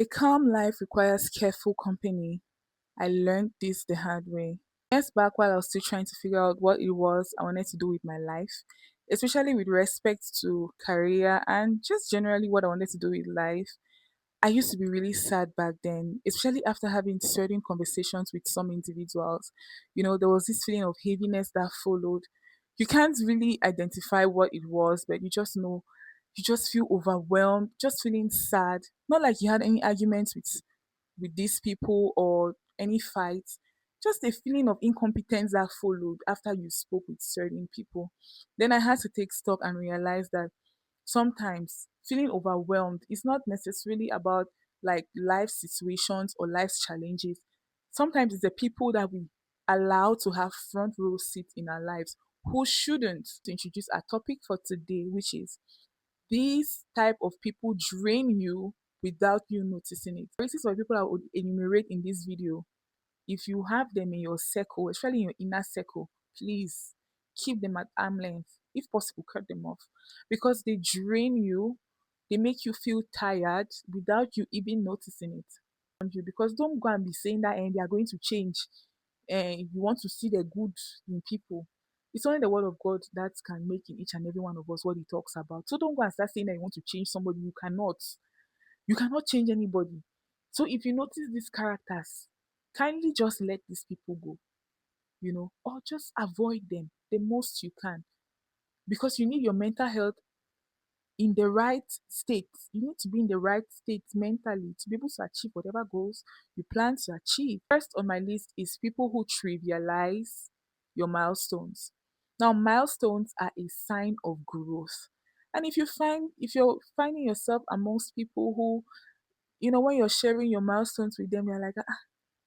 A calm life requires careful company. I learned this the hard way. Years back, while I was still trying to figure out what it was I wanted to do with my life, especially with respect to career and just generally what I wanted to do with life, I used to be really sad back then, especially after having certain conversations with some individuals. There was this feeling of heaviness that followed. You can't really identify what it was, but you just know, you just feel overwhelmed, just feeling sad. Not like you had any arguments with these people or any fights, just a feeling of incompetence that followed after you spoke with certain people. Then I had to take stock and realize that sometimes feeling overwhelmed is not necessarily about like life situations or life's challenges. Sometimes it's the people that we allow to have front row seats in our lives who shouldn't. To introduce our topic for today, which is these type of people drain you without you noticing it. Races of people I would enumerate in this video, if you have them in your circle, especially in your inner circle, please keep them at arm length. If possible, cut them off because they drain you, they make you feel tired without you even noticing it. Because don't go and be saying that and they are going to change and you want to see the good in people. It's only the word of God that can make in each and every one of us what he talks about. So don't go and start saying that you want to change somebody. You cannot. You cannot change anybody. So if you notice these characters, kindly just let these people go, or just avoid them the most you can because you need your mental health in the right state. You need to be in the right state mentally to be able to achieve whatever goals you plan to achieve. First on my list is people who trivialize your milestones. Now, milestones are a sign of growth. And if you're finding yourself amongst people who, when you're sharing your milestones with them, you're like,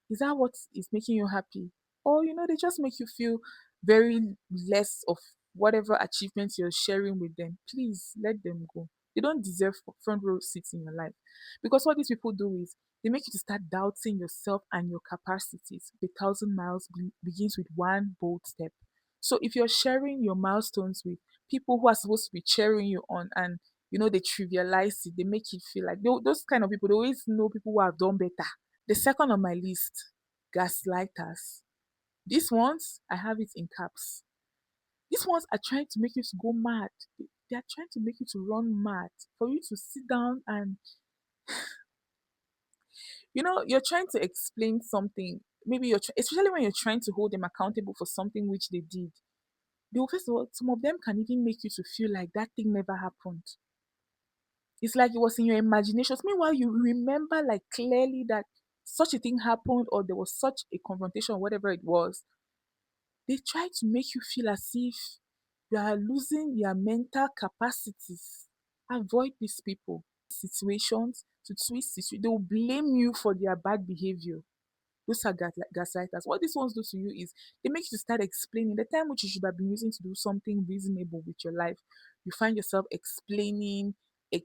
is that what is making you happy? Or, they just make you feel very less of whatever achievements you're sharing with them. Please let them go. They don't deserve front row seats in your life. Because what these people do is they make you to start doubting yourself and your capacities. 1,000 miles begins with one bold step. So if you're sharing your milestones with people who are supposed to be cheering you on and they trivialize it, they make you feel like those kind of people, they always know people who have done better. The second on my list, gaslighters. These ones, I have it in caps. These ones are trying to make you to go mad. They are trying to make you to run mad for you to sit down and, you're trying to explain something. Maybe especially when you're trying to hold them accountable for something which they did. They will, first of all, some of them can even make you to feel like that thing never happened. It's like it was in your imaginations. Meanwhile, you remember like clearly that such a thing happened or there was such a confrontation, whatever it was. They try to make you feel as if you are losing your mental capacities. Avoid these people. Situations to twist it. They will blame you for their bad behavior. Those are gaslighters. What these ones do to you is they make you start explaining the time which you should have been using to do something reasonable with your life. You find yourself explaining, and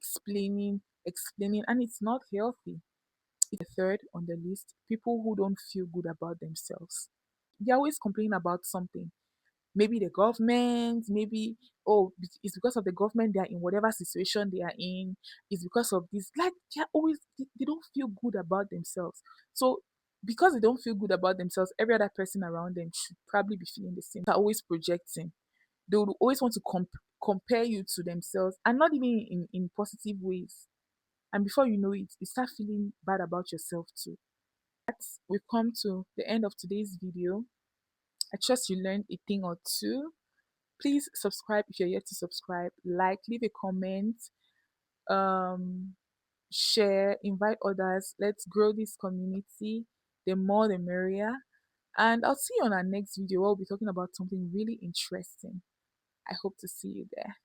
it's not healthy. It's the third on the list, people who don't feel good about themselves. They're always complaining about something. Maybe the government, maybe, oh, it's because of the government they are in whatever situation they are in. It's because of this. Like, they don't feel good about themselves. So, because they don't feel good about themselves, every other person around them should probably be feeling the same. They're always projecting. They would always want to compare you to themselves and not even in positive ways. And before you know it, you start feeling bad about yourself too. We've come to the end of today's video. I trust you learned a thing or two. Please subscribe if you're yet to subscribe. Like, leave a comment, um, share, invite others. Let's grow this community. The more, the merrier. And I'll see you on our next video where we'll be talking about something really interesting. I hope to see you there.